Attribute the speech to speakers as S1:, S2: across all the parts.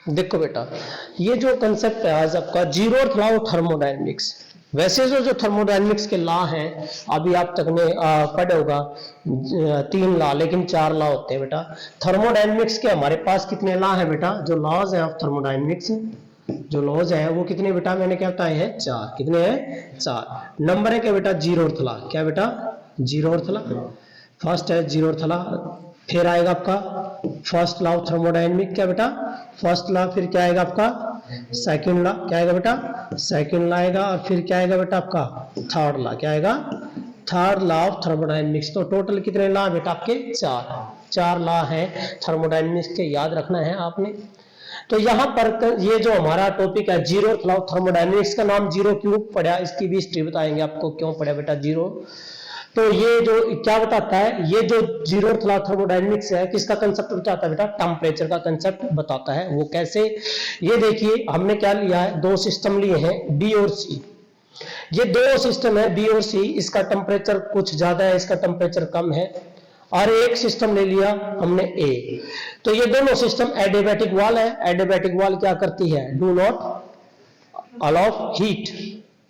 S1: देखो बेटा, ये जो कंसेप्ट है आज आपका जीरोथ लॉ ऑफ थर्मोडायनेमिक्स। वैसे जो थर्मोडायनेमिक्स के लॉ हैं अभी आप तक ने पढ़े होगा 3 लॉ, लेकिन 4 लॉ होते हैं बेटा। थर्मोडायनेमिक्स के हमारे पास कितने लॉ हैं बेटा? जो लॉज हैं ऑफ थर्मोडायनेमिक्स, जो लॉज हैं वो कितने बेटा? मैंने क्या बताए हैं? 4। कितने हैं? 4। नंबर है क्या बेटा? Zeroth law. क्या बेटा? Zeroth law. फर्स्ट है जीरोथ लॉ, फिर आएगा आपका फर्स्ट लॉ ऑफ थर्मोडायनेमिक। क्या बेटा? First law. फिर क्या आएगा आपका? Second law. क्या आएगा बेटा? सेकंड लॉ आएगा। और फिर क्या आएगा बेटा आपका? Third law. क्या आएगा? Third law of thermodynamics. तो टोटल कितने लॉ बेटा आपके? 4 लॉ है थर्मोडायनेमिक्स के, याद रखना है आपने। तो यहाँ पर ये जो हमारा टॉपिक है जीरोथ लॉ ऑफ थर्मोडायनेमिक्स, का नाम जीरो क्यों पड़ा, इसकी भी हिस्ट्री बताएंगे आपको क्यों पड़ा बेटा जीरो। तो ये जो क्या बताता है, ये जो जीरोथ लॉ थर्मोडायनेमिक्स है किसका कंसेप्ट बताता है बेटा? टेम्परेचर का कंसेप्ट बताता है। वो कैसे? ये देखिए हमने क्या लिया है, 2 सिस्टम लिए हैं बी और सी। ये 2 सिस्टम है बी और सी, इसका टेम्परेचर कुछ ज्यादा है, इसका टेम्परेचर कम है। और एक सिस्टम ले लिया हमने ए। तो ये दोनों सिस्टम एडियाबैटिक वॉल है। एडियाबैटिक वॉल क्या करती है? Do not allow heat,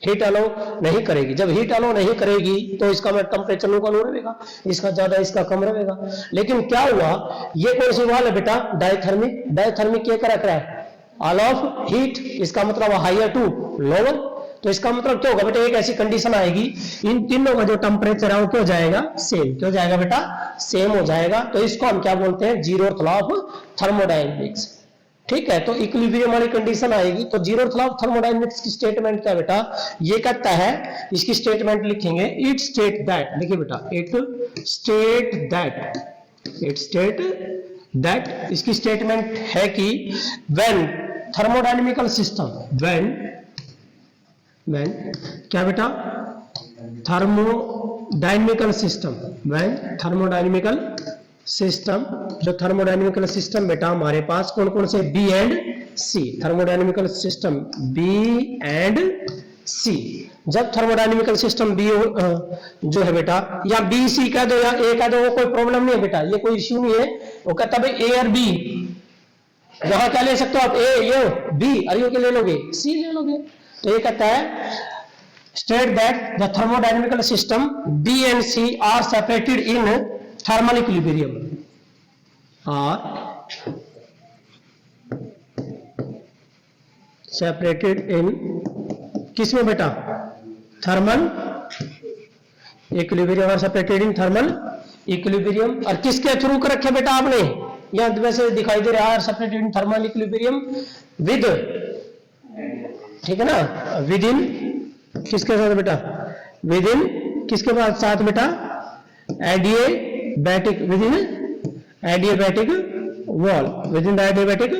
S1: heat allow नहीं करेगी। जब हीट अलो नहीं करेगी तो इसका टेम्परेचर लोकल रहेगा, इसका ज्यादा इसका कम रहेगा। लेकिन क्या हुआ, ये कौन सी वाल है बेटा? डायथर्मिक। डायथर्मिक क्या कर रहा है? ऑल ऑफ हीट, इसका मतलब हायर टू लोअर। तो इसका मतलब क्या होगा बेटा? एक ऐसी कंडीशन आएगी इन तीनों का जो टेम्परेचर है वो क्या हो जाएगा? सेम। क्यों जाएगा बेटा? सेम हो जाएगा। तो इसको हम क्या बोलते हैं? Zeroth law of thermodynamics. ठीक है, तो इक्विलिब्रियम वाली कंडीशन आएगी। तो जीरोथ लॉ ऑफ थर्मोडायनेमिक्स की स्टेटमेंट क्या बेटा? ये कहता है, इसकी स्टेटमेंट लिखेंगे, इट स्टेट दैट। देखिए बेटा, it state that, it state that, इसकी स्टेटमेंट है कि व्हेन थर्मोडायनेमिकल सिस्टम, व्हेन क्या बेटा? Thermodynamical system, when thermodynamical system, जो थर्मोडायनेमिकल सिस्टम बेटा हमारे पास कौन कौन से? B and C. Thermodynamical system B and C. जब थर्मोडायनेमिकल सिस्टम बी जो है बेटा, या बी सी कह दो या ए कह दो, वो कोई प्रॉब्लम नहीं है बेटा, ये कोई इश्यू नहीं है। वो कहता है ए और बी, वहां क्या ले सकते हो आप? ए यो बी, और यू के ले लोगे? सी ले लोगे। तो ये कहता है state that the thermodynamical system B and C are separated in thermal equilibrium, are separated in किसमें बेटा? थर्मल इक्विलिब्रियम, और सेपरेटेड इन थर्मल इक्विलिब्रियम। और किसके थ्रू कर रखे बेटा आपने? यहां वैसे दिखाई दे रहा है separated in thermal equilibrium with, ठीक है ना, विद इन किसके साथ बेटा? विद इन किसके बाद साथ बेटा? Adiabatic, with in adiabatic wall, with in the adiabatic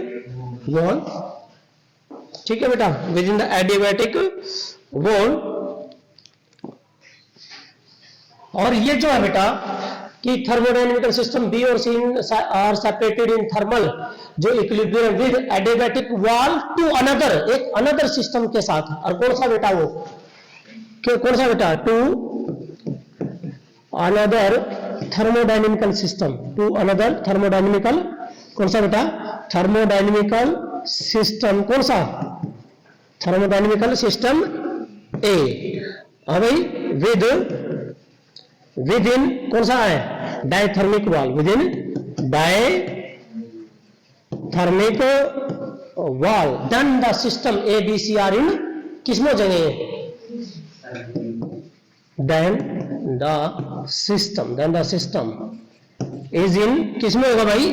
S1: wall. ठीक है बेटा, with in the adiabatic wall. और ये जो है बेटा कि थर्मोडायनेमिकल सिस्टम बी और C are separated in thermal जो equilibrium with adiabatic wall to another, एक अनदर सिस्टम के साथ। और कौन सा बेटा वो? कौन सा बेटा? To another thermodynamical system, to another thermodynamical, कौन सा बेटा? Thermodynamical system. कौन सा? Thermodynamical system A. With within कौन सा है? Diathermic wall, within diathermic wall. Then the system A B C are in किसमें हो जाएंगे? Then the system is in किसमें होगा भाई?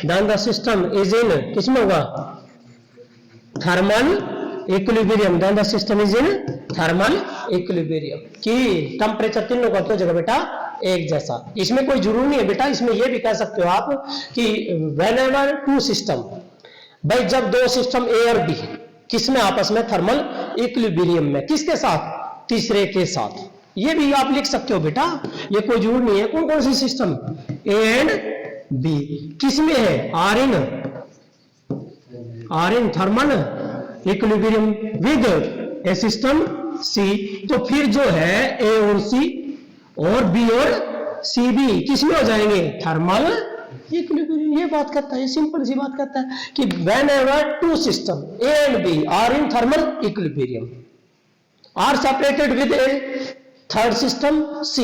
S1: Then the system is in किसमें होगा? Thermal equilibrium. Then the system is in thermal equilibrium. कि temperature तीनों का तो जगह बेटा एक जैसा। इसमें कोई जरूरी नहीं है बेटा, इसमें यह भी कह सकते हो आप कि व्हेनेवर टू सिस्टम, भाई जब 2 सिस्टम ए और बी किसमें आपस में थर्मल इक्विलिब्रियम में, किसके साथ? तीसरे के साथ। ये भी आप लिख सकते हो बेटा, ये कोई जरूर नहीं है। कौन कौन सी सिस्टम? ए एंड बी किसमें है? Are in thermal equilibrium with a system C. तो फिर जो है ए और सी और बी और सी भी किसमें हो जाएंगे? Thermal equilibrium. ये बात करता है, सिंपल सी बात करता है कि whenever two system A and B are in thermal equilibrium are separated with a third system C,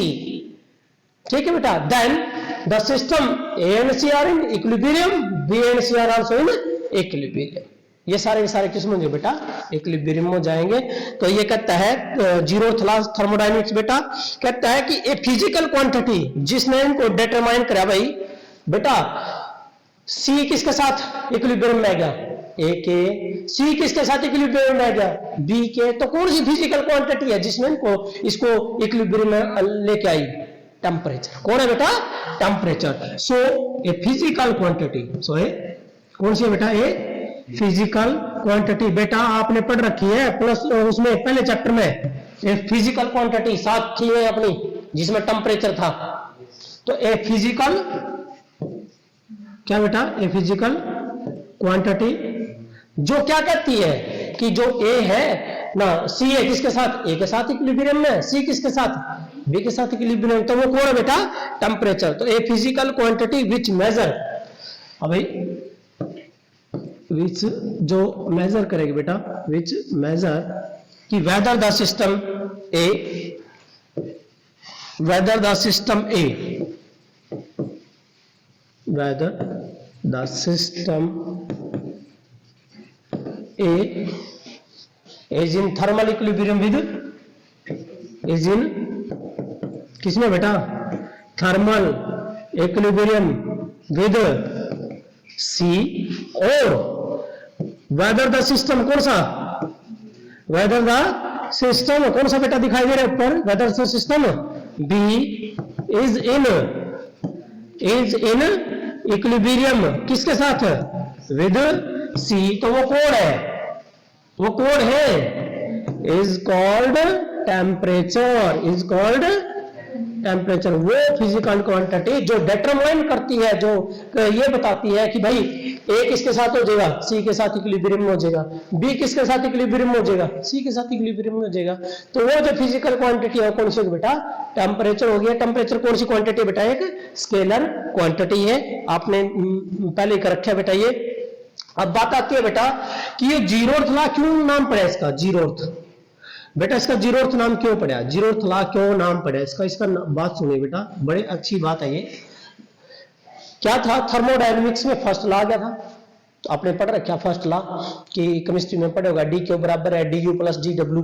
S1: ठीक है बेटा, then the system A and C are in equilibrium, B and C are also in equilibrium। ये सारे के सारे किस्म होंगे बेटा इक्विलिब्रियम में जाएंगे। तो ये कहता है जीरो थर्मोडायनेमिक्स बेटा, कहता है कि ए फिजिकल क्वांटिटी जिसने इनको डिटरमाइन करा भाई बेटा, सी किसके साथ इक्विलिब्रियम में आ गया, ए के, सी किसके साथ इक्विलिब्रियम में आ गया, बी के, तो कौन सी फिजिकल क्वांटिटी है जिसने इसको इक्विलिब्रियम में लेके आई, टेम्परेचर। कौन है बेटा, temperature. So a physical quantity, so a कौन सी है बेटा, ए फिजिकल क्वांटिटी। बेटा आपने पढ़ रखी है प्लस उसमें पहले चैप्टर में फिजिकल क्वांटिटी साथ थी है अपनी, जिसमें टेम्परेचर था। तो ए फिजिकल क्या बेटा, ए फिजिकल क्वांटिटी जो क्या कहती है कि जो ए है ना, सी है किसके साथ, ए के साथ इक्विलिब्रियम में, सी किसके साथ, बी के साथ इक्विलिब्रियम, तो वो कौन है बेटा, टेम्परेचर। तो a physical quantity which measure, अब भाई विच जो मेजर करेगी बेटा, विच मेजर कि whether the system A, whether the system A, whether the system A is in thermal equilibrium with, is in किसमें बेटा, थर्मल इक्विलिब्रियम विद सी, और weather the system कौन सा, वेदर द सिस्टम कौन सा बेटा दिखाई दे रहा है ऊपर, whether the system B is in equilibrium किसके साथ, विद सी, तो वो कौन है, वो कौन है, is called temperature, is called temperature. वो फिजिकल क्वांटिटी जो डिटरमाइन करती है, जो ये बताती है कि भाई ए किसके साथ हो जाएगा, सी के साथ इक्विलिब्रियम में हो जाएगा, बी किसके साथ इक्विलिब्रियम में हो जाएगा, सी के साथ इक्विलिब्रियम में हो जाएगा। तो वो जो फिजिकल क्वांटिटी है कौन सी बेटा, टेम्परेचर हो गया। टेम्परेचर कौन सी क्वांटिटी बेटा, एक स्केलर क्वांटिटी है, आपने पहले कर रखा है बेटा ये। अब बात आती है बेटा कि ये जीरोथ लॉ क्यों नाम पड़ा इसका, जीरोथ बेटा, इसका जीरोथ नाम क्यों पड़ा, जीरोथ लॉ क्यों नाम पड़ा इसका बात सुनिए बेटा, बड़ी अच्छी बात है ये। क्या था, थर्मोडायनेमिक्स में फर्स्ट लॉ क्या था, तो आपने पढ़ रखा फर्स्ट लॉ कि केमिस्ट्री में पढ़े होगा, डी क्यू बराबर है D you plus D W,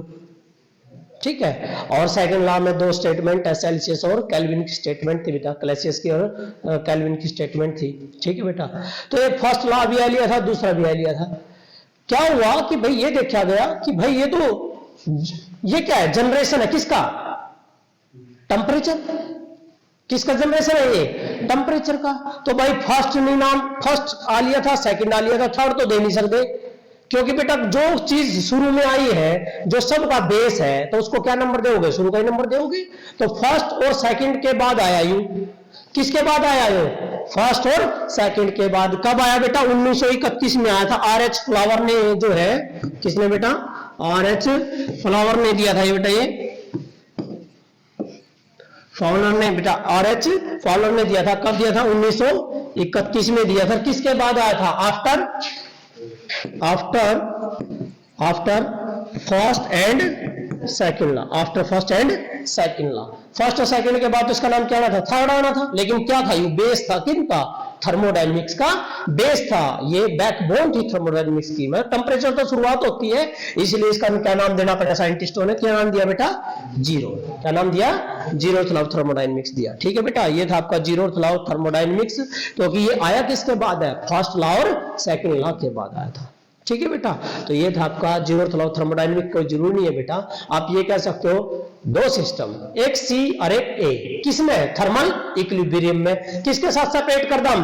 S1: ठीक है। और सेकंड लॉ में दो स्टेटमेंट है, सेल्सियस और केल्विन की स्टेटमेंट थी बेटा, क्लेसियस की और केल्विन की स्टेटमेंट थी, ठीक है बेटा। तो ये फर्स्ट लॉ भी आ लिया था, दूसरा भी आ लिया था। क्या हुआ कि भाई ये देखा गया कि भाई ये तो ये क्या है, जनरेशन है किसका, टेम्परेचर, किसका जनरेशन है ये, टेम्परेचर का। तो भाई फर्स्ट नहीं नाम, फर्स्ट आ लिया था, सेकंड आ लिया था, थर्ड तो दे नहीं सकते, क्योंकि बेटा जो चीज शुरू में आई है, जो सबका बेस है, तो उसको क्या नंबर दोगे, शुरू का ही नंबर दोगे। तो फर्स्ट और सेकंड के बाद आया यू, किसके बाद आया यू, फर्स्ट और सेकंड के बाद। कब आया बेटा, 1931 में आया था, आरएच फ्लावर ने जो है, किसने बेटा, आरएच फ्लावर ने दिया था ये बेटा, ये फॉलर ने बेटा, आरएच फॉलर ने दिया था। कब दिया था, 1931 में दिया था। किसके बाद आया था, after first and second law, after first and second law. First और सेकंड के बाद उसका नाम क्या आना था, थर्ड आना था। लेकिन क्या था, ये बेस था किनका, थर्मोडायनेमिक्स का बेस था, ये बैकबोन थी थर्मोडायनेमिक्स की। मतलब टेम्परेचर तो शुरुआत होती है, इसलिए इसका क्या नाम देना पड़ा, साइंटिस्टों ने क्या नाम दिया बेटा, जीरो। क्या नाम दिया, जीरोथ लॉ ऑफ थर्मोडायनेमिक्स दिया, ठीक है बेटा। ये था आपका जीरोथ लॉ ऑफ थर्मोडायनेमिक्स, क्योंकि ये आया किसके बाद है, फर्स्ट लॉ और सेकंड लॉ के बाद आया था, ठीक है बेटा। तो ये था आपका जीरोथ लॉ ऑफ थर्मोडायनेमिक्स। कोई जरूरी नहीं है बेटा, आप ये कह सकते हो दो सिस्टम, एक सी और एक ए, किसमें, थर्मल इक्विलिब्रियम में। किसके साथ सेपरेट कर दम,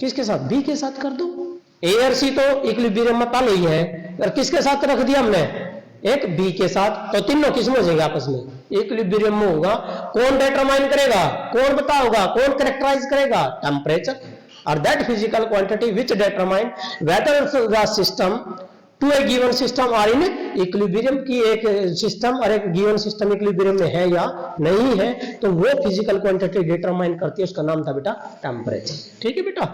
S1: किसके साथ, बी के साथ कर दो। ए और सी तो इक्विलिब्रियम में पहले ही है, और किसके साथ रख दिया हमने, एक बी के साथ। तो तीनों किसमें हो जाएगा, आपस में इक्विलिब्रियम में होगा। कौन डिटरमाइन करेगा, कौन बताओगा, कौन कैरेक्टराइज करेगा, टेम्परेचर। और that physical quantity which determine whether the system to a given system are in equilibrium, की एक सिस्टम और एक गिवन सिस्टम इक्विलिब्रियम में है या नहीं है, तो वो फिजिकल क्वांटिटी डिटरमाइन करती है, उसका नाम था बेटा टेम्परेचर। ठीक है बेटा।